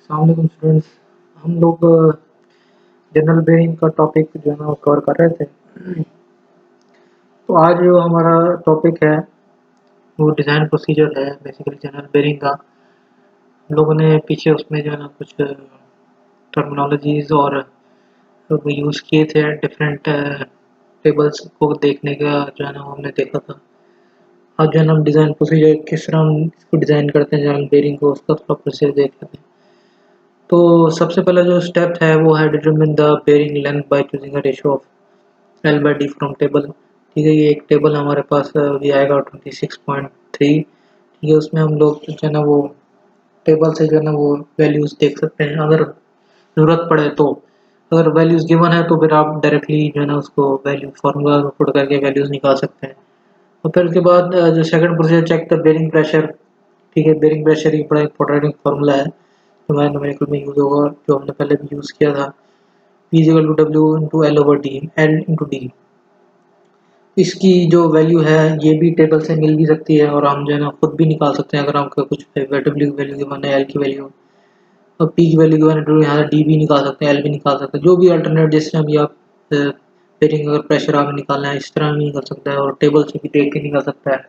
अस्सलामुअलैकुम स्टूडेंट्स। हम लोग जनरल बेयरिंग का टॉपिक जो है ना वो कवर कर रहे थे। तो आज जो हमारा टॉपिक है वो डिज़ाइन प्रोसीजर है बेसिकली जनरल बेयरिंग का। हम लोगों ने पीछे उसमें जो है ना कुछ टर्मिनोलॉजीज और वो यूज़ किए थे डिफरेंट टेबल्स को देखने का जो है ना वो हमने देखा था। आज जो है ना हम डिज़ाइन प्रोसीजर किस तरह हम इसको डिज़ाइन करते हैं जनरल बेयरिंग को उसका थोड़ा प्रोसीजर देख लेते हैं। तो सबसे पहला जो स्टेप है वो है determine the bearing length by choosing a ratio of L by D from table. ठीक है, ये एक टेबल हमारे पास अभी आएगा 26.3। ठीक है, उसमें हम लोग जो है ना वो टेबल से जो है ना वो वैल्यूज़ देख सकते हैं अगर ज़रूरत पड़े तो। अगर वैल्यूज़ गिवन है तो फिर आप डायरेक्टली जो है ना उसको वैल्यू फार्मूला पुट करके वैल्यूज़ निकाल सकते हैं। और फिर उसके बाद जो second procedure check the bearing pressure. ठीक है, बेयरिंग प्रेशर एक बड़ा इंपॉर्टेंट फार्मूला है हमारे न्यूमेरिकल में यूज़ होगा, जो हमने पहले भी यूज़ किया था। P इज इक्वल टू डब्ल्यू into l over d, l into d. इसकी जो वैल्यू है ये भी टेबल से मिल भी सकती है और हम जो है ना खुद भी निकाल सकते हैं अगर हमको कुछ डब्ल्यू की वैल्यू गिवन है, एल की वैल्यू और पी की वैल्यू गिवन है तो यहाँ डी भी निकाल सकते हैं, एल भी निकाल सकते हैं। जो भी अल्टरनेट जिस तरह भी आप बेयरिंग अगर प्रेशर आपने निकालना है इस तरह भी निकल सकता है और टेबल से भी देख के निकल सकता है।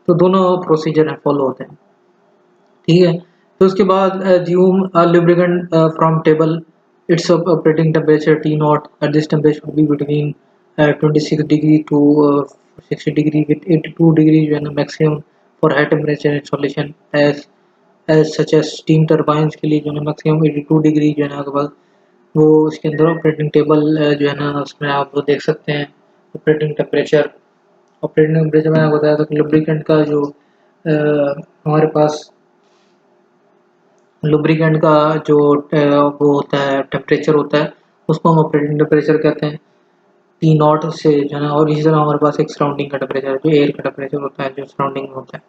तो दोनों प्रोसीजर है फॉलो होते हैं। ठीक है, तो उसके बाद assume a lubricant from table, its operating temperature T naught at this temperature should be between 26 degree to 60 degree with 82 degree जो है ना maximum for high temperature installation as such as steam turbines के लिए जो है ना maximum 82 degree जो है ना आपके पास वो इसके अंदर ऑपरेटिंग टेबल जो है ना उसमें आप वो देख सकते हैं। ऑपरेटिंग टेम्परेचर मैंने आपको बताया था कि लुब्रिकेंट का जो हमारे पास लुब्रिकेंट का जो वो होता है टेम्परेचर होता है उसको हम ऑपरेटिंग टेम्परेचर कहते हैं। टी नॉट से जो है ना, और इसी तरह हमारे पास एक सराउंडिंग का टेम्परेचर जो एयर का टेम्परेचर होता है जो सराउंडिंग में होता है।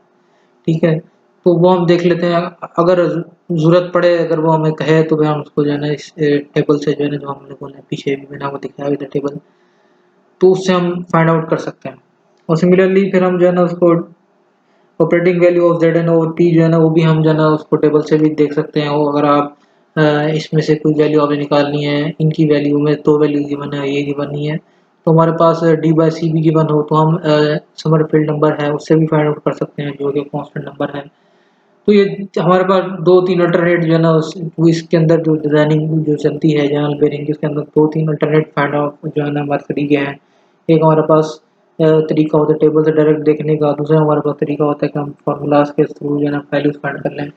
ठीक है, तो वो हम देख लेते हैं। अगर ज़रूरत पड़े अगर वो हमें कहे तो फिर हम उसको जो है ना इस टेबल से जो है ना जो हमने बोला पीछे भी मैंने आपको दिखाया हुआ था टेबल, तो उससे हम फाइंड आउट कर सकते हैं। और सिमिलरली फिर हम जो है ना उसको operating value of z n over t जो है ना वो भी हम जो है ना उसको टेबल से भी देख सकते हैं। वो अगर आप इसमें से कोई वैल्यू आपने निकालनी है, इनकी वैल्यू में दो वैल्यू गिवन है, ये गिवन नहीं है, तो हमारे पास डी बाई सी भी गिवन हो तो हम समरफील्ड नंबर है उससे भी फाइंड आउट कर सकते हैं जो कि कांस्टेंट नंबर है। तो ये हमारे पास दो तीन अल्टरनेट जो है ना वो इसके अंदर जो डिजाइनिंग जो चलती है जनरल बेयरिंग इसके अंदर दो तीन अल्टरनेट फाइंड आउट जो है ना हमारे तरीके हैं। एक हमारे पास तरीका होता है टेबल से डायरेक्ट देखने का, दूसरा हमारे पास तरीका होता है कि हम फार्मूलाज के थ्रू जो है ना वैल्यूज फाइंड कर लें।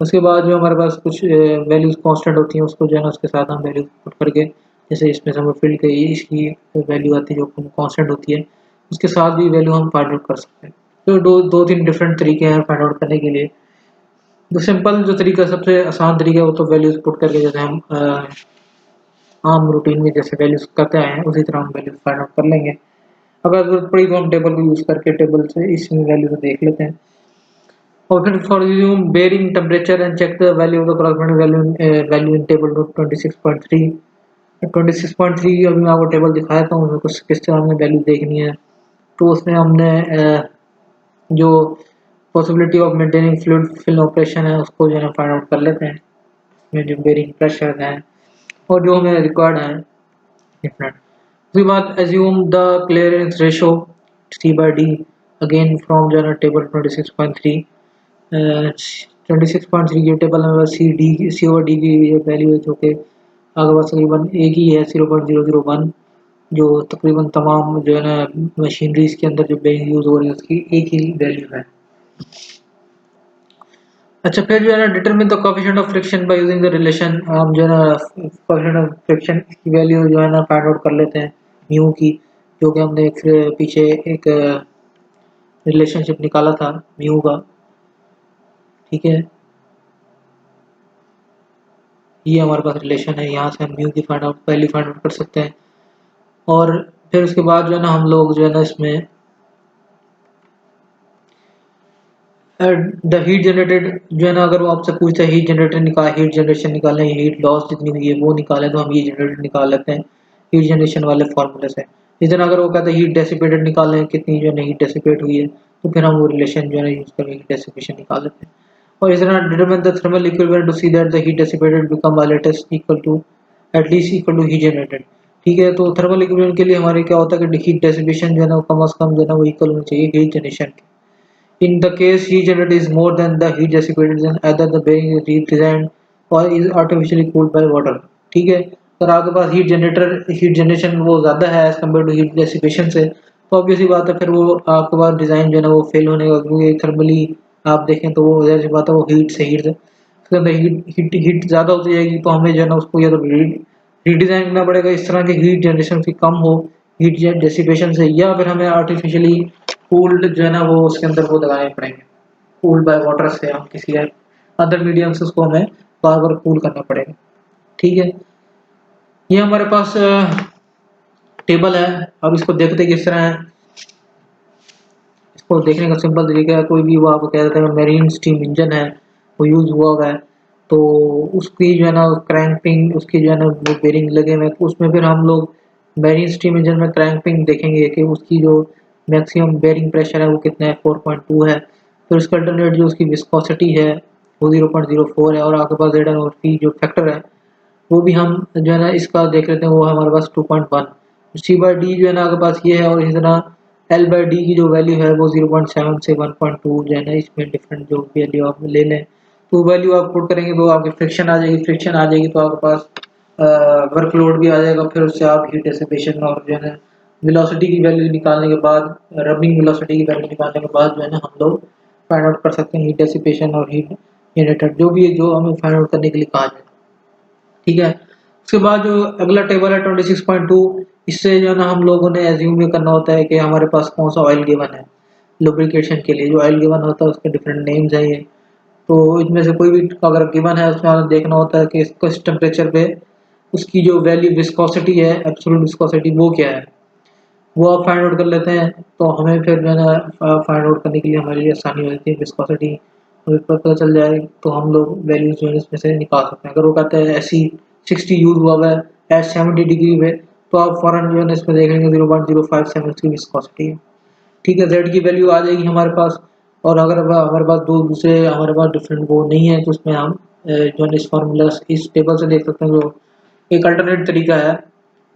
उसके बाद जो हमारे पास कुछ वैल्यूज कांस्टेंट होती हैं उसको जो है ना उसके साथ हम वैल्यू पुट करके, जैसे इसमें समरफील्ड की इसकी वैल्यू आती है जो कांस्टेंट होती है, उसके साथ भी वैल्यू हम फाइंड आउट कर सकते हैं। तो दो दो तीन डिफरेंट तरीके हैं फाइंड आउट करने के लिए। जो सिंपल जो तरीका सबसे आसान तरीका है वो तो वैल्यूज पुट करके जैसे हम आम रूटीन में जैसे वैल्यूज करते आए हैं उसी तरह हम वैल्यूज फाइंड आउट कर लेंगे। अगर जरूरत पड़ी तो हम टेबल को यूज करके टेबल से इसमें वैल्यू को देख लेते हैं। और फिर for resume bearing temperature and check the value of the corresponding value in table 26.3। 26.3 अभी मैं आपको टेबल दिखाया था उसमें कुछ किस तरह हमने वैल्यू देखनी है। तो उसमें हमने जो possibility of maintaining fluid film operation है उसको जो है फाइंड आउट कर लेते हैं। इसमें जो बेयरिंग प्रेशर है और जो हमें रिक्वायर्ड है डिफरेंट। उसके बाद assume the clearance ratio C by D again from जो है ना टेबल 26.3। 26.3 की टेबल में सी डी सी और डी की वैल्यू है जो कि आगे पास तकरीबन एक ही है 0.001, जो तकरीबन तमाम जो है ना मशीनरीज के अंदर जो बेरिंग यूज हो रही है उसकी एक ही वैल्यू है। अच्छा, फिर जो है ना determine the coefficient of friction by using the relation. हम जो है ना कोएफिशिएंट ऑफ फ्रिक्शन की वैल्यू जो है ना फाइंड आउट कर लेते हैं म्यू की, जो कि हमने फिर पीछे एक रिलेशनशिप निकाला था म्यू का। ठीक है, ये हमारे पास रिलेशन है, यहाँ से हम म्यू की find out value find out कर सकते हैं। और फिर उसके बाद जो है ना हम लोग जो है ना इसमें द हीट जनरेटेड जो है ना अगर वो आपसे पूछता है हीट जनरेशन निकालना है, हीट लॉस जितनी हुई है वो निकालें तो हम हीट जनरेटेड निकाल लेते हैं हीट जनरेशन वाले फार्मूले से। इस तरह अगर वो कहता है हीट डेसिपेटेड निकालें कितनी जो है ना हीट डेसिपेट हुई है तो फिर हम वो रिलेशन जो है ना यूज करके हीट डेसिपेशन निकाल लेते हैं। और इस तरह determine the thermal equivalent to see that the heat dissipated become at least equal to at least equal to heat generated. ठीक है, तो थर्मल इक्विवेलेंट के लिए हमारे क्या होता है कि हीट डेसिपेशन जो है ना वो कम से कम जो है ना वो इक्वल होनी चाहिए हीट जनरेशन के। In the case heat generated is more than the heat dissipated, then either the bearing is redesigned or is artificially cooled by water। ठीक है, अगर आपके पास हीट जनरेशन वो ज़्यादा है as compare to heat dissipation से, तो ऑब्वियसली बात है फिर वो आपके पास डिज़ाइन जो है ना वो फेल होने का, क्योंकि थर्मली आप देखें तो वो ज़ाहिर सी बात है वो हीट से हीट उसके अंदर हीट ज़्यादा होती जाएगी, तो हमें जो है ना उसको या तो रीडिज़ाइन करना पड़ेगा इस तरह की हीट जनरेशन की कम हो हीट डेसिपेशन से, या फिर हमें आर्टिफिशियली कूल्ड जो है ना वो उसके अंदर वो लगाने पड़ेंगे, कूल्ड बाय वाटर से हम किसी अदर मीडियम से उसको हमें बार बार कूल करना पड़ेगा। ठीक है, ये हमारे पास टेबल है। अब इसको देखते किस तरह है, इसको देखने का सिंपल तरीका है, कोई भी वो आपको कह देता है मेरीन स्टीम इंजन है वो यूज़ हुआ है, तो उसकी जो है ना क्रैंकिंग उसकी जो है ना वो बेरिंग लगे हुए, उसमें फिर हम लोग मेरीन स्टीम इंजन में क्रैंकिंग देखेंगे कि उसकी जो मैक्सिमम बेरिंग प्रेशर है वो कितना है, 4.2 है। फिर उसका अल्टरनेट जो उसकी विस्कोसिटी है वो 0.04 है, और आपके पास जेड और पी जो फैक्टर है वो भी हम जो है ना इसका देख लेते हैं, वो हमारे पास 2.1। सी बाई डी जो है ना आपके पास ये है, और इसी तरह एल बाई डी की जो वैल्यू है वो 0.7 से 1.2 जो है ना इसमें डिफरेंट जो वैल्यू आप ले लें, तो वैल्यू आप पुट करेंगे तो आपकी फ्रिक्शन आ जाएगी, फ्रिक्शन आ जाएगी तो आपके पास वर्कलोड भी आ जाएगा, फिर उससे आप हीट डिसिपेशन और जो है ना वेलोसिटी की वैल्यू निकालने के बाद, रबिंग वेलोसिटी की वैल्यू निकालने के बाद जो है ना हम लोग फाइंड आउट कर सकते हैं हीट डिसिपेशन और हीट जनरेटर जो भी है जो हमें फाइंड आउट करने के लिए कहा जाए। ठीक है, उसके बाद जो अगला टेबल है 26.2, इससे जो है ना हम लोगों ने एज्यूम ये करना होता है कि हमारे पास कौन सा ऑयल गिवन है लुब्रिकेशन के लिए। जो ऑयल गिवन होता है उसके डिफरेंट नेम्स हैं ये, तो इनमें से कोई भी अगर गिवन है उसमें हमें देखना होता है कि किस टेम्परेचर पे उसकी जो वैल्यू विस्कोसिटी है एब्सोल्यूट विस्कोसिटी वो क्या है, वो आप फाइंड आउट कर लेते हैं, तो हमें फिर जो है ना फाइंड आउट करने के लिए हमारे लिए आसानी हो जाती है। विस्कोसिटी हमें पता चल जाए तो हम लोग वैल्यूज जो है इसमें से निकाल सकते हैं। अगर वो कहते हैं ऐसी 60 यूज हुआ है एट 70 डिग्री पे, तो आप फौरन जो है ना इसमें देख लेंगे 0.057 की विस्कोसिटी है। ठीक है, जेड की वैल्यू आ जाएगी हमारे पास, और अगर हमारे पास दो दूसरे हमारे पास डिफरेंट वो नहीं है तो उसमें हम जो है इस फार्मूला इस टेबल से देख सकते हैं। जो एक अल्टरनेट तरीका है,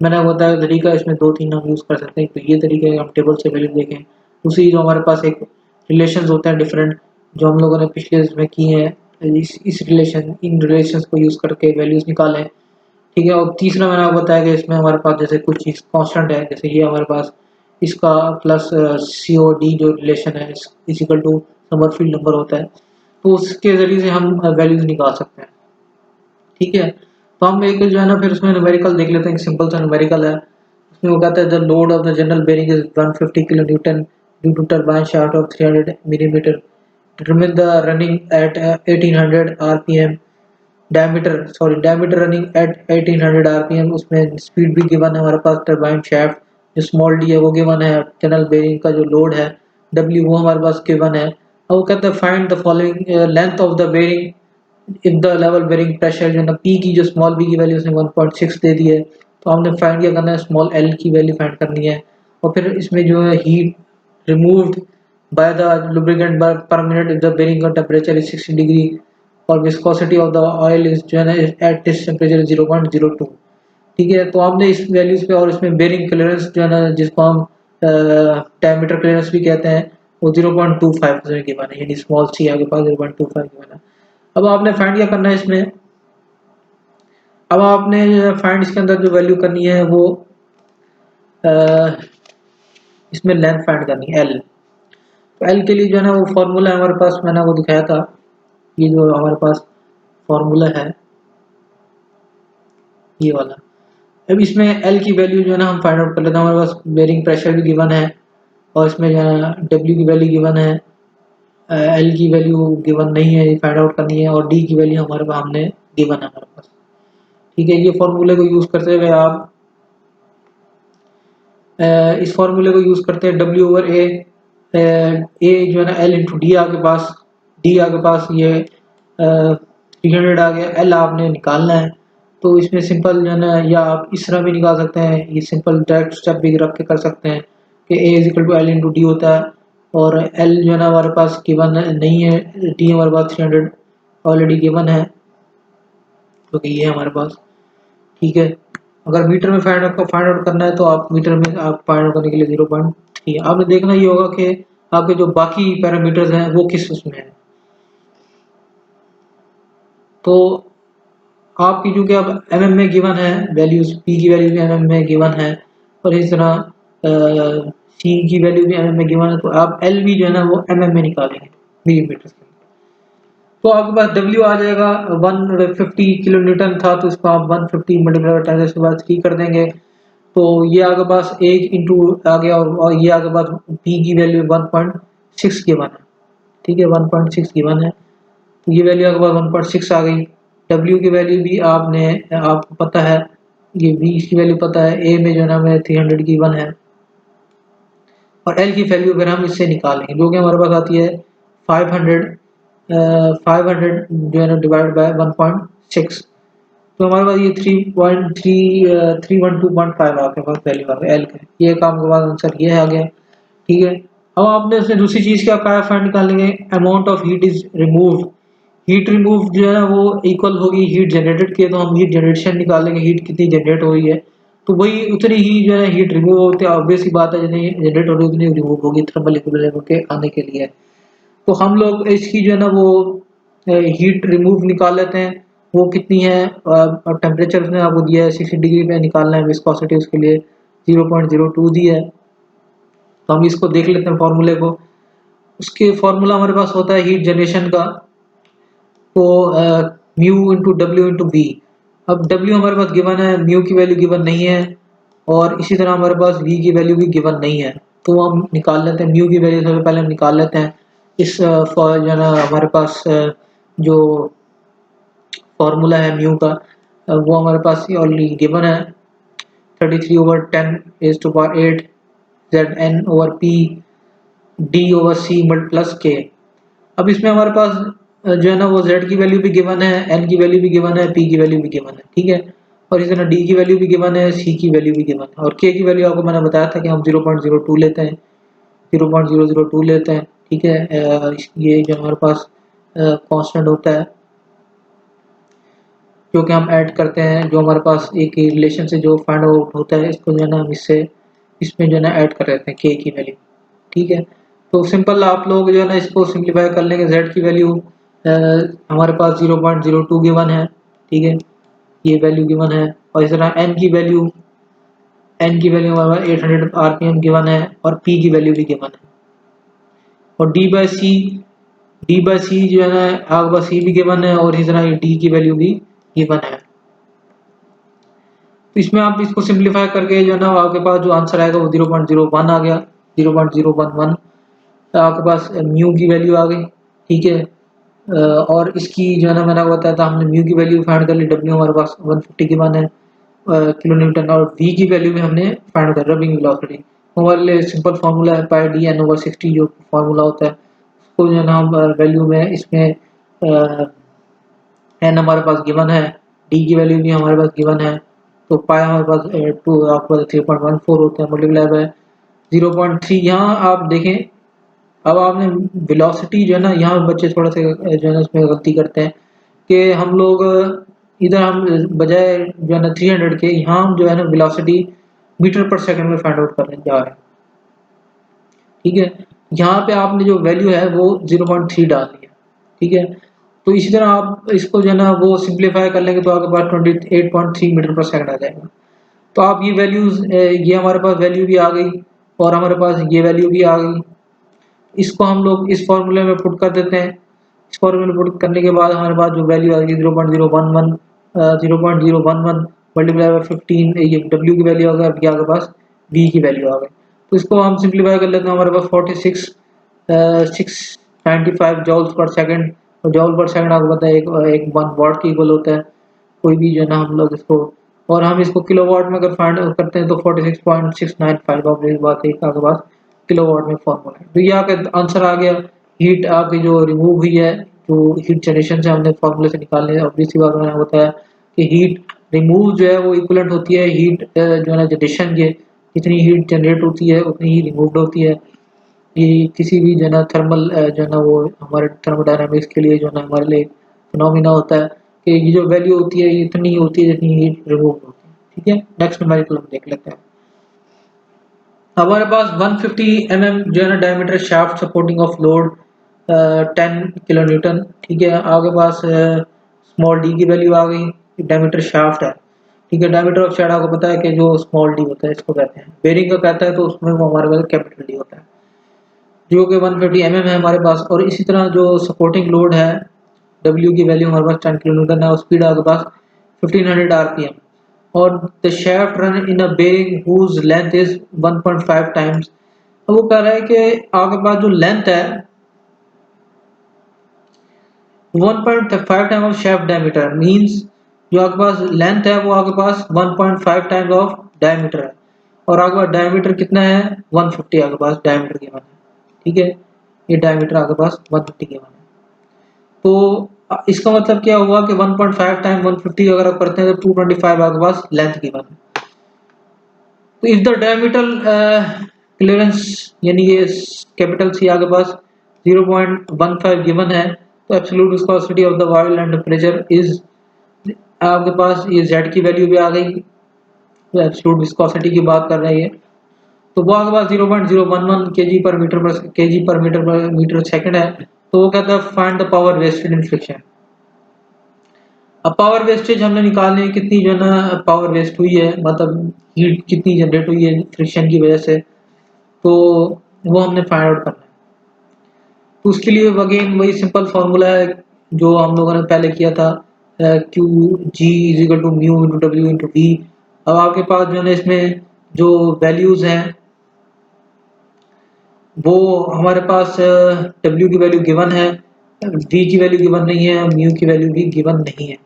मैंने बताया तरीका, इसमें दो तीन हम यूज़ कर सकते हैं, तो ये तरीका है हम टेबल से वैल्यू देखें। दूसरी जो हमारे पास एक रिलेशंस होते हैं डिफरेंट जो हम लोगों ने पिछले इसमें किए हैं, इस रिलेशन इन रिलेशंस को यूज़ करके वैल्यूज़ निकालें। ठीक है, और तीसरा मैंने आपको बताया कि इसमें हमारे पास जैसे कुछ चीज़ कांस्टेंट है, जैसे ये हमारे पास इसका प्लस सी ओ डी जो रिलेशन है इजिकल टू समरफील्ड नंबर होता है, तो उसके ज़रिए से हम वैल्यूज़ निकाल सकते हैं। ठीक है, तो हम एक जो है ना फिर उसमें न्यूमेरिकल देख लेते हैं, सिंपल सा न्यूमेरिकल है। उसमें वो कहता है the load of the journal bearing is 150 kilo newton due to turbine shaft of 300 millimetre, determine the running at 1800 RPM, diameter running at 1800 RPM. उसमें स्पीड भी गिवन है हमारे पास, टर्बाइन शाफ्ट जो स्मॉल डी है वो गिवन है, general bearing का जो लोड है डब्ल्यू वो हमारे पास गिवन है। और वो कहता है find the following length of the bearing if the level bearing pressure जो है ना पी की जो स्मॉल बी की वैल्यू उसने 1.6 दे दी है, तो हमने फाइंड क्या करना है स्मॉल एल की वैल्यू फाइंड करनी है। और फिर इसमें जो है heat removed by the lubricant per minute if the bearing का टेम्परेचर इज 60 डिग्री और viscosity of the oil is जो है ना एट दिस टेम्परेचर 0.02। ठीक है, तो हमने इस वैल्यूज पे और इसमें बेरिंग क्लियरेंस जो है ना जिसको हम डायमीटर क्लियरेंस भी कहते हैं वो 0.25 की बना है, यानी स्मॉल सी आपके पास 0.25 की बना। अब आपने फाइंड क्या करना है इसमें, अब आपने फाइंड इसके अंदर जो वैल्यू करनी है वो अ, इसमें लेंथ फाइंड करनी है एल। तो एल के लिए जो है ना वो फार्मूला है हमारे पास, मैंने वो दिखाया था, ये जो हमारे पास फार्मूला है ये वाला। अब इसमें एल की वैल्यू जो है ना हम फाइंड आउट कर लेते हैं। हमारे पास बेरिंग प्रेशर भी गिवन है, और इसमें जो है डब्ल्यू की वैल्यू गिवन है, एल की वैल्यू गिवन नहीं है, ये फाइंड आउट करनी है, और डी की वैल्यू हमारे पास हमने गिवन है हमारे पास। ठीक है, ये फॉर्मूले को यूज करते हुए आप इस फॉर्मूले को यूज करते हैं डब्ल्यू ओवर ए जो है ना एल इंटू डी आपके पास, डी आपके पास ये 300 आ गया, एल आपने निकालना है। तो इसमें सिंपल जो है ना, या आप इस तरह भी निकाल सकते हैं, ये सिंपल डायरेक्ट स्टेप भी रख के कर सकते हैं कि A is equal to L into D होता है और एल जो है ना हमारे पास गिवन नहीं है, टी हमारे पास 300 ऑलरेडी गिवन है, क्योंकि ये हमारे पास, ठीक है। अगर मीटर में फाइंड आउट करना है तो आप मीटर में आप फाइंड आउट करने के लिए 0.3 आपने देखना ये होगा कि आपके जो बाकी पैरामीटर्स हैं वो किस उसमें है। तो आपकी जो कि अब एमएम में गिवन है वैल्यूज, पी की वैल्यू भी एमएम में गिवन है, और इस तरह सी की वैल्यू भी एमएम में गिवन है, तो आप एल भी जो है ना वो एमएम में निकालेंगे मिलीमीटर के। तो आपके पास डब्ल्यू आ जाएगा 150 किलो न्यूटन था, तो इसको आप 150 मल्टीप्लाई बाय 10 के बाद 3 कर देंगे, तो ये आपके पास 1 इंटू आ गया, और ये आपके पास पी की वैल्यू 1.6 गिवन है, ठीक है, 1.6 गिवन है, तो ये वैल्यू आपके पास 1.6 आ गई। डब्ल्यू की वैल्यू भी आपको पता है, ये वी की वैल्यू पता है, ए में जो है ना हमें 300 गिवन है, और एल की वैल्यू अगर हम इससे निकालेंगे जो कि हमारे पास आती है 500, 500 जो है ना डिवाइड बाय 1.6, तो हमारे पास ये 3.312.5 आपके पास वैल्यू आ गया एल का, ये काम के बाद आंसर ये आ गया, ठीक है। अब आपने इसमें दूसरी चीज क्या कहा, फाइंड निकालेंगे amount of heat is removed, heat remove जो है वो इक्वल होगी हीट जनरेटेड के, तो हम हीट जनरेशन निकालेंगे, हीट कितनी जनरेट हो रही है, तो वही उतनी ही जो है हीट रिमूव होती है, ऑब्वियस सी बात है, जितनी जनरेट हो रही है उतनी रिमूव होगी थर्मल इक्विलिब्रियम के आने के लिए। तो हम लोग इसकी जो है ना वो हीट रिमूव निकाल लेते हैं, वो कितनी है, और टेम्परेचर उसने आपको दिया है 60 डिग्री पे निकालना है, विस्कोसिटी उसके लिए 0.02 दी है, तो हम इसको देख लेते हैं फॉर्मूले को। उसके फॉर्मूला हमारे पास होता है हीट जनरेशन का, तो mu into W into V. अब डब्ल्यू हमारे पास गिवन है, म्यू की वैल्यू गिवन नहीं है, और इसी तरह हमारे पास वी की वैल्यू भी गिवन नहीं है, तो हम निकाल लेते हैं म्यू की वैल्यू, सबसे पहले हम निकाल लेते हैं। इस फॉर जो है ना हमारे पास जो फॉर्मूला है म्यू का, वो हमारे पास ऑलरेडी गिवन है, 33/10⁸ Zn/P D/C प्लस के। अब इसमें हमारे पास जो है ना वो z की वैल्यू भी गिवन है, n की वैल्यू भी गिवन है, p की वैल्यू भी गिवन है, ठीक है, और इस तरह d की वैल्यू भी गिवन है, c की वैल्यू भी गिवन है, और k की वैल्यू आपको मैंने बताया था कि हम 0.02 लेते हैं, 0.002 लेते हैं, ठीक है। ये जो हमारे पास कांस्टेंट होता है जो कि हम ऐड करते हैं, जो हमारे पास एक रिलेशन से जो फाइंड आउट होता है, इसको जो है ना हम इसमें जो है ना ऐड कर देते हैं k की वैल्यू, ठीक है। तो सिंपल आप लोग जो है ना इसको सिंप्लीफाई कर लेंगे, z की वैल्यू हमारे पास 0.02 गिवन है, ठीक है, ये वैल्यू गिवन है, और इस तरह n की वैल्यू हमारे पास 800 आरपीएम गिवन है, और p की वैल्यू भी गिवन है, और d/c जो है ना आपके पास c भी गिवन है, और इस तरह d की वैल्यू भी गिवन है। तो इसमें आप इसको सिंप्लीफाई करके जो है ना आपके पास जो आंसर आएगा वो 0.01 आ गया, 0.011 आपके पास म्यू की वैल्यू आ गई, ठीक है। और इसकी जो है ना मैंने बताया था, हमने म्यू की वैल्यू फाइंड कर ली, डब्ल्यू हमारे पास 150 की मान है किलो न्यूटन, और वी की वैल्यू भी हमने फाइंड कर रबिंग वेलोसिटी, हमारे लिए सिंपल फार्मूला है पाई डी n/60 जो फार्मूला होता है, उसको जो है ना हम वैल्यू में इसमें एन हमारे पास गिवन है, डी की वैल्यू भी हमारे पास गिवन है, तो पाई हमारे पास 2 आपके पास 3.14 होता है, मल्टीप्लाई बाय 0.3। यहाँ आप देखें, अब आपने वेलोसिटी जो है ना, यहाँ बच्चे थोड़ा सा जो है ना इसमें गलती करते हैं कि हम लोग इधर हम बजाय जो है ना 300 के, यहाँ हम जो है ना वेलोसिटी मीटर पर सेकंड में फाइंड आउट करने जा रहे हैं, ठीक है। यहाँ पे आपने जो वैल्यू है वो 0.3 डाल दिया, ठीक है। तो इसी तरह आप इसको जो है ना वो सिंप्लीफाई कर लेंगे, तो आपके पास 28.3 मीटर पर सेकंड आ जाएगा। तो आप ये वैल्यूज, ये हमारे पास वैल्यू भी आ गई, और हमारे पास ये वैल्यू भी आ गई, इसको हम लोग इस फॉर्मूले में पुट कर देते हैं। इस फॉर्मूले में पुट करने के बाद हमारे पास जो वैल्यू आ गई 0.011 मल्टीप्लाई बाय 15, ये डब्ल्यू की वैल्यू आ गई, और आपके पास वी की वैल्यू आ गई। तो इसको हम सिंप्लीफाई कर लेते हैं, हमारे पास 695 जॉल्स पर सेकंड, और जॉल पर सेकंड आपको पता है एक 1 वाट की इक्वल होता है, कोई भी जो है ना हम लोग इसको, और हम इसको किलोवाट में अगर फाइंड करते हैं तो 46.695 ऑब्वियस बात है आपके पास किलोवाट में फॉर्मूला है। तो ये आपका आंसर आ गया, हीट आपकी जो रिमूव हुई है, जो हीट जनरेशन से हमने फॉर्मूले से निकालने, ऑब्वियस सी बात मैंने बताया कि हीट रिमूव जो है वो इक्वलेंट होती है हीट जो है ना जनरेशन के, जितनी हीट जनरेट होती है उतनी ही रिमूव्ड होती है। ये किसी भी जो है ना थर्मल जो है ना वो हमारे थर्मोडायनामिक्स के लिए जो है ना हमारे लिए फिनोमिना होता है कि ये जो वैल्यू होती है ये इतनी होती है जितनी हीट रिमूव होती है। ठीक है, नेक्स्ट न्यूमेरिकल हम देख लेते हैं। हमारे पास 150 mm जो है ना diameter shaft supporting of load 10 kilo Newton. ठीक है, आपके पास स्मॉल डी की वैल्यू आ गई, डायमीटर शाफ्ट है। ठीक है, डायमीटर ऑफ शाफ्ट आपको पता है कि जो स्मॉल डी होता है इसको कहते हैं, बेरिंग का कहता है तो उसमें वो हमारे पास कैपिटल डी होता है जो कि 150 mm है हमारे पास। और इसी तरह जो सपोर्टिंग लोड है W की वैल्यू हमारे पास 10 किलो न्यूटन है और स्पीड आपके पास 1500 आरपीएम। और the shaft run in a bearing whose length is 1.5 times. तो वो कह रहा है कि आपके पास जो लेंथ है 1.5 time of shaft diameter means जो आपके पास लेंथ है वो आपके पास 1.5 टाइम्स ऑफ डायमीटर है। और आपके पास डायमीटर कितना है 150 आपके पास डायमीटर गिवन है। ठीक है, ये डायमीटर आपके पास 150 गिवन है। तो इसका मतलब क्या हुआ कि 1.5 टाइम 150 अगर आप करते हैं तो 225 आपके पास लेंथ गिवन है। तो इफ द डायमीटर क्लियरेंस यानी ये कैपिटल सी आपके पास 0.15 गिवन है तो absolute viscosity of the oil and temperature is आपके पास ये z की वैल्यू भी आ गई। तो एब्सोल्यूट विस्कोसिटी की बात कर रहे हैं तो वो आपके पास 0.011 केजी पर मीटर सेकंड है। तो वो कहता है find the power wasted in friction. अब पावर वेस्टेज हमने निकालनी है कितनी जो है ना पावर वेस्ट हुई है, मतलब हीट कितनी जनरेट हुई है फ्रिक्शन की वजह से, तो वो हमने फाइंड आउट करना है। तो उसके लिए अगेन वही सिंपल फार्मूला है जो हम लोगों ने पहले किया था, Q G is equal to mu into W into V. अब आपके पास जो है ना इसमें जो वैल्यूज हैं वो हमारे पास डब्ल्यू की वैल्यू गिवन है, वी की वैल्यू गिवन नहीं है, म्यू की वैल्यू भी गिवन नहीं है।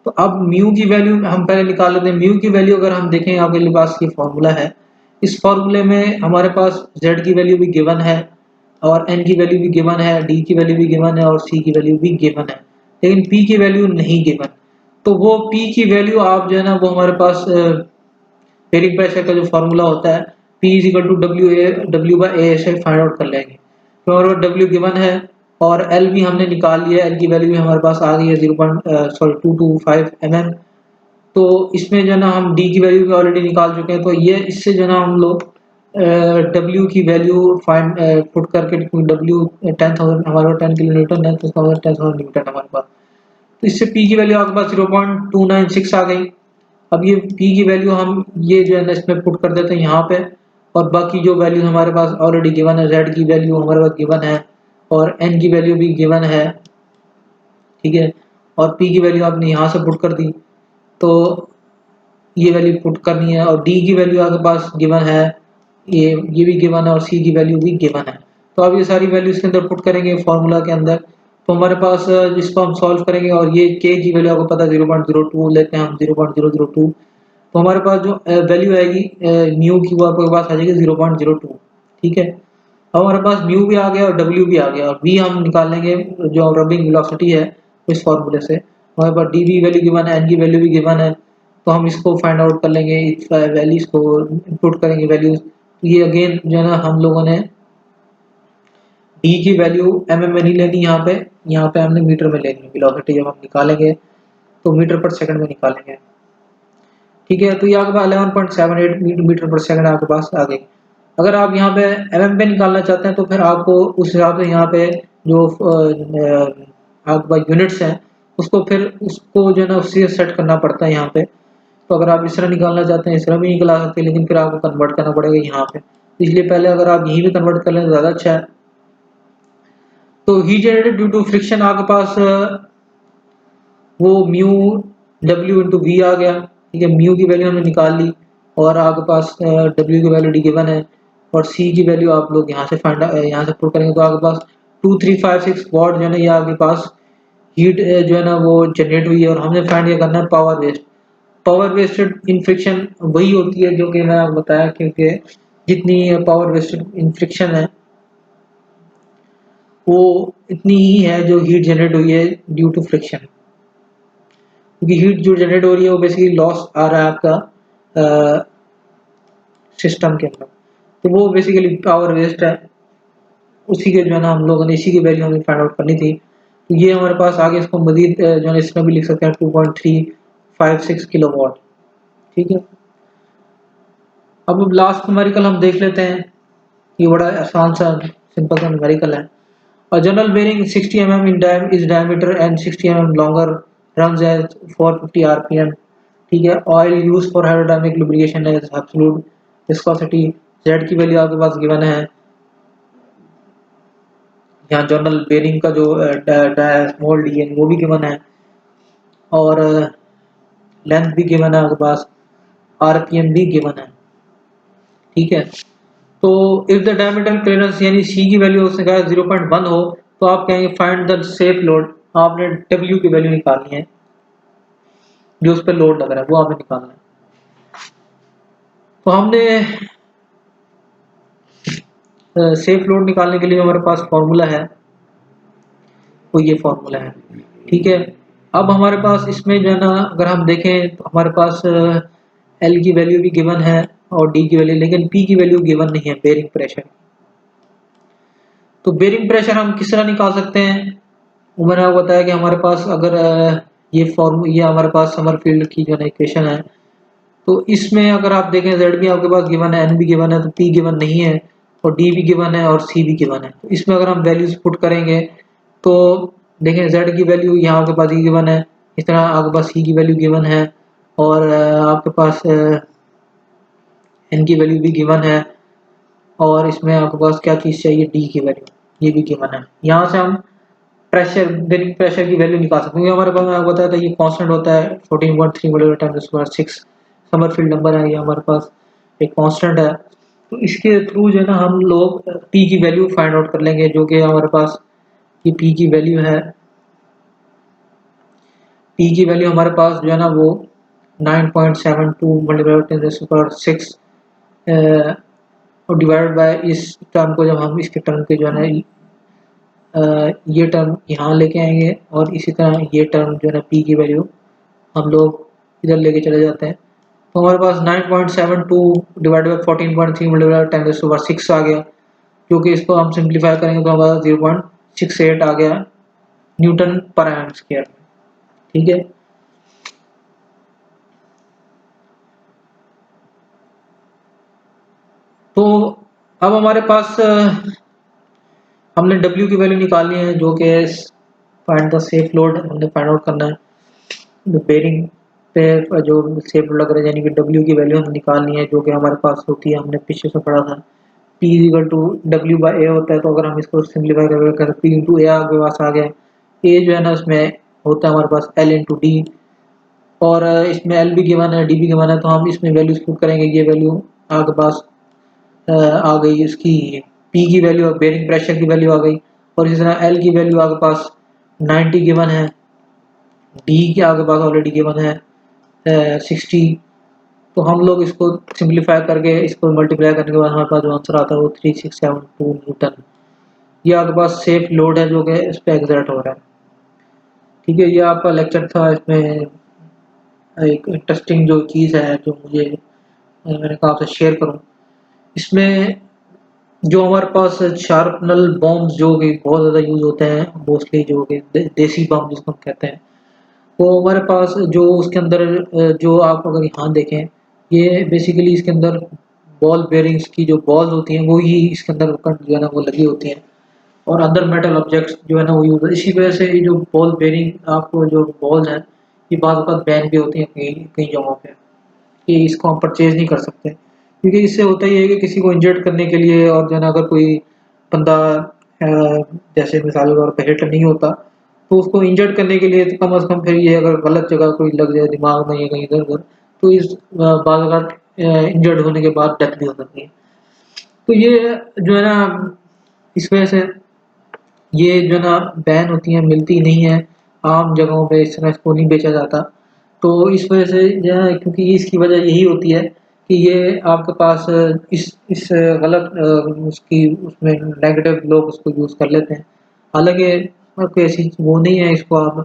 तो अब म्यू की वैल्यू हम पहले निकाल लेते हैं। म्यू की वैल्यू अगर हम देखें आपके पास ये फॉर्मूला है, इस फॉर्मूले में हमारे पास z की वैल्यू भी गिवन है और n की वैल्यू भी गिवन है, d की वैल्यू भी गिवन है और c की वैल्यू भी गिवन है, लेकिन p की वैल्यू नहीं गिवन। तो वो p की वैल्यू आप जो है ना वो हमारे पास बेरिंग प्रेशर का जो फॉर्मूला होता है P is equal to W by A ऐसे फाइंड आउट कर लेंगे। तो हमारे पास डब्ल्यू गिवन है और एल भी हमने निकाल लिया, एल की वैल्यू भी हमारे पास आ गई है 0.225 mm। तो इसमें जो है ना हम डी की वैल्यू भी ऑलरेडी निकाल चुके हैं, तो ये इससे जो है ना हम लोग डब्ल्यू की वैल्यू फाइंड पुट करके डब्ल्यू 10,000 हमारे पास 10 किलो न्यूटन है तो इसका मतलब 10,000 न्यूटन हमारे पास। तो इससे पी की वैल्यू आपके पास 0.296 आ गई। अब ये p की वैल्यू हम ये जो है ना इसमें पुट कर देते हैं यहाँ पे, और बाकी जो वैल्यू हमारे पास ऑलरेडी गिवन है, z की वैल्यू हमारे पास गिवन है और n की वैल्यू भी गिवन है। ठीक है, और p की वैल्यू आपने यहाँ से पुट कर दी तो ये वैल्यू पुट करनी है, और d की वैल्यू आपके पास गिवन है, ये भी गिवन है और c की वैल्यू भी गिवन है। तो अब ये सारी वैल्यू इसके अंदर पुट करेंगे फॉर्मूला के अंदर, तो हमारे पास जिसको हम सॉल्व करेंगे और ये k की वैल्यू आपको पता है 0.02 लेते हैं हम 0.002। तो हमारे पास जो वैल्यू आएगी म्यू की वो आपके पास आ जाएगी 0.02। ठीक है, अब हमारे पास म्यू भी आ गया और डब्ल्यू भी आ गया और वी हम निकाल लेंगे जो रबिंग वेलोसिटी है इस फॉर्मूले से। हमारे पास डी की वैल्यू गिवन है, एन की वैल्यू भी गिवन है, तो हम इसको फाइंड आउट कर लेंगे, इस वैल्यूज को इनपुट करेंगे वैल्यूज। तो ये अगेन जो है ना हम लोगों ने डी की वैल्यू mm में नहीं लेनी, यहाँ पे हमने मीटर में लेनी है। वेलोसिटी जब हम निकालेंगे तो मीटर पर सेकंड में निकालेंगे। ठीक है, तो ये आपके पास 11.78 मीटर पर सेकंड आपके पास आ गई। अगर आप यहाँ पे mm पे निकालना चाहते हैं तो फिर आपको उस हिसाब से यहाँ पे जो आपके पास यूनिट्स हैं उसको फिर उसको जो है ना उससे सेट करना पड़ता है यहाँ पे। तो अगर आप इस तरह निकालना चाहते हैं इस तरह भी निकला सकते हैं, लेकिन फिर आपको कन्वर्ट करना पड़ेगा यहाँ पे, इसलिए पहले अगर आप यहीं पे कन्वर्ट कर लें तो ज़्यादा अच्छा है। तो heat generated due to friction आपके पास वो म्यू डब्ल्यू इंटू वी आ गया। ठीक है, म्यू की वैल्यू हमने निकाल ली और आपके पास डब्ल्यू की वैल्यू डी गिवन है और सी की वैल्यू आप लोग यहाँ से पुट करेंगे तो आपके पास 2356 वॉट जो है ना ये आपके पास हीट जो है ना वो जनरेट हुई है। और हमने फाइंड ये करना है power waste. Power wasted in friction वही होती है जो कि मैं आपको बताया, क्योंकि जितनी पावर वेस्टेड इन फ्रिक्शन है वो इतनी ही है जो हीट जनरेट हुई है ड्यू टू फ्रिक्शन। क्योंकि हीट जो जनरेट हो रही है वो बेसिकली लॉस आ रहा है आपका सिस्टम के अंदर, तो वो बेसिकली पावर वेस्ट है। उसी के जो है ना हम लोगों ने इसी की वैल्यू हमें फाइंड आउट करनी थी। तो ये हमारे पास आगे इसको मजीद जो है इसमें भी लिख सकते हैं 2.356 किलोवाट। ठीक है, अब लास्ट न्यूमेरिकल हम देख लेते हैं। ये बड़ा आसान सा सिंपल सा न्यूमेरिकल है। A journal bearing 60 mm in is diameter and 60 mm longer runs at 450 rpm. ठीक है, oil use for hydrodynamic lubrication है एब्सोल्यूट विस्कोसिटी जेड की वैल्यू आपके पास गिवन है। यहाँ जर्नल बेरिंग का जो स्मॉल डी है वो भी गिवन है और लेंथ भी गिवन है आपके पास, आरपीएम भी गिवन है। ठीक है, तो इफ द डायमीटर क्लियरेंस यानी सी की वैल्यू उसने कहा 0.1 हो तो आप कहेंगे फाइंड द सेफ लोड। आपने डब्ल्यू की वैल्यू निकालनी है, जो उस पर लोड लग रहा है वो आपने निकालना है। तो हमने सेफ लोड निकालने के लिए हमारे पास फॉर्मूला है, तो ये फॉर्मूला है। ठीक है, अब हमारे पास इसमें जो है ना अगर हम देखें तो हमारे पास एल की वैल्यू भी गिवन है और डी की वैल्यू, लेकिन पी की वैल्यू गिवन नहीं है बेरिंग प्रेशर। तो बेरिंग प्रेशर हम किस तरह निकाल सकते हैं, वो मैंने आपको बताया कि हमारे पास अगर ये हमारे पास समरफील्ड की जो है इक्वेशन है, तो इसमें अगर आप देखें जेड भी आपके पास गिवन है, एन भी गिवन है, तो पी गिवन नहीं है और डी भी गिवन है और सी भी गिवन है। तो इसमें अगर हम वैल्यूज पुट करेंगे तो देखें जेड की वैल्यू यहाँ आपके पास ई गिवन है, इस तरह आपके पास सी की वैल्यू गिवन है और आपके पास एन की वैल्यू भी गिवन है और इसमें आपके पास क्या चीज़ चाहिए, डी की वैल्यू ये भी गिवन है। यहाँ से हम प्रेशर बेरिंग प्रेशर की वैल्यू निकाल सकते हैं, क्योंकि हमारे पास मैं आपको बताया था ये कांस्टेंट होता है 14.3 × 10⁻⁶ समरफील्ड नंबर है, ये हमारे पास एक कांस्टेंट है। तो इसके थ्रू जो है ना हम लोग पी की वैल्यू फाइंड आउट कर लेंगे, जो कि हमारे पास ये पी की वैल्यू है। पी की वैल्यू हमारे पास जो है ना वो 9.72 × 10⁻⁶ और डिवाइडेड बाय इस टर्म को, जब हम इसके टर्म के जो है ना ये टर्म यहाँ लेके आएंगे और इसी तरह ये टर्म जो है ना पी की वैल्यू हम लोग इधर लेके चले जाते हैं। तो हमारे पास 9.72 डिवाइड बाई 14.3 मल्टीप्लाई 10⁻⁶ आ गया, जो कि इसको हम सिंप्लीफाई करेंगे तो हमारा 0.68 आ गया न्यूटन पर एम स्क्वायर। ठीक है, तो अब हमारे पास हमने W की वैल्यू निकालनी है, जो कि फाइंड द सेफ लोड हमने फाइंड आउट करना है। बेरिंग पे जो सेफ लोड लग रहा है यानी कि W की वैल्यू हमने निकालनी है, जो कि हमारे पास होती है, हमने पीछे से पढ़ा था P = W/A होता है। तो अगर हम इसको सिंप्लीफाई करके P × A आपके पास आ गया, A जो है ना उसमें होता है हमारे पास L × D और इसमें L भी गिवन है, D भी गिवन है, तो हम इसमें वैल्यूज पुट करेंगे। ये वैल्यू आपके पास आ गई, इसकी P की वैल्यू बेरिंग प्रेशर की वैल्यू आ गई और इसी तरह L की वैल्यू आपके पास 90 गिवन है, D के आपके पास ऑलरेडी गिवन है 60। तो हम लोग इसको सिंप्लीफाई करके इसको मल्टीप्लाई करने के बाद हमारे पास जो आंसर आता है वो 3672 न्यूटन। ये आपके पास सेफ लोड है जो कि इस पर एग्जर्ट हो रहा है। ठीक है, ये आपका लेक्चर था। इसमें एक इंटरेस्टिंग जो चीज़ है जो मुझे मैंने कहा आपसे शेयर करूं, इसमें जो हमारे पास शार्पनल बॉम्ब्स जो कि बहुत ज़्यादा यूज़ होते हैं मोस्टली, जो कि देसी बम जिसको हम कहते हैं, वो हमारे पास जो उसके अंदर जो आप अगर यहाँ देखें, ये बेसिकली इसके अंदर बॉल बेयरिंग्स की जो बॉल्स होती हैं वो ही इसके अंदर जो है ना वो लगी होती हैं और अंदर मेटल ऑब्जेक्ट्स जो है ना वो यूज है। इसी वजह से ये जो बॉल बेयरिंग आपको जो बॉल्स हैं ये बाद वक्त बैन भी होती हैं कई कई जगहों पे, कि इसको हम परचेज नहीं कर सकते, क्योंकि इससे होता ही है कि किसी को इंजर्ड करने के लिए और जो है ना अगर कोई बंदा जैसे मिसाल के तौर पर हिट नहीं होता तो उसको इंजर्ड करने के लिए तो कम अज़ कम फिर ये अगर गलत जगह कोई लग जाए दिमाग में या कहीं इधर उधर, तो इस बाद अगर इंजर्ड होने के बाद डेथ भी हो सकती है। तो ये जो है ना इस वजह से ये जो है ना बैन होती हैं, मिलती नहीं है आम जगहों पे, इस तरह इसको नहीं बेचा जाता। तो इस वजह से जो है, क्योंकि इसकी वजह यही होती है कि ये आपके पास इस गलत उसकी उसमें नेगेटिव लोग उसको यूज़ कर लेते हैं। हालांकि कोई ऐसी वो नहीं है इसको आप,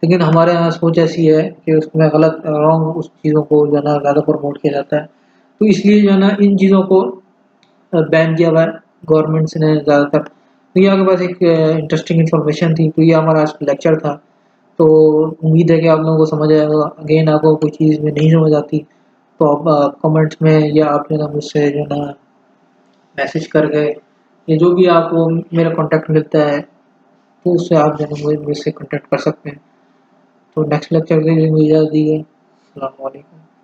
लेकिन हमारे यहाँ सोच ऐसी है कि उसमें गलत रॉन्ग उस चीज़ों को जो है ना ज़्यादा प्रमोट किया जाता है। तो इसलिए जो है ना इन चीज़ों को बैन किया हुआ है गवर्नमेंट्स ने ज़्यादातर। तो ये आपके पास एक इंटरेस्टिंग इन्फॉर्मेशन थी, तो ये हमारा आज लेक्चर था। तो उम्मीद है कि आप लोगों को समझ आया होगा। अगेन आपको कोई चीज़ में नहीं समझ आती तो आप कमेंट्स में या आप जो है ना मुझसे जो है ना मैसेज करके या जो भी आपको मेरा कॉन्टैक्ट मिलता है तो उससे आप जो है ना मुझसे कॉन्टैक्ट कर सकते हैं। तो नेक्स्ट लेक्चर के लिए मुझे इजाज़त दीजिए। अस्सलाम वालेकुम।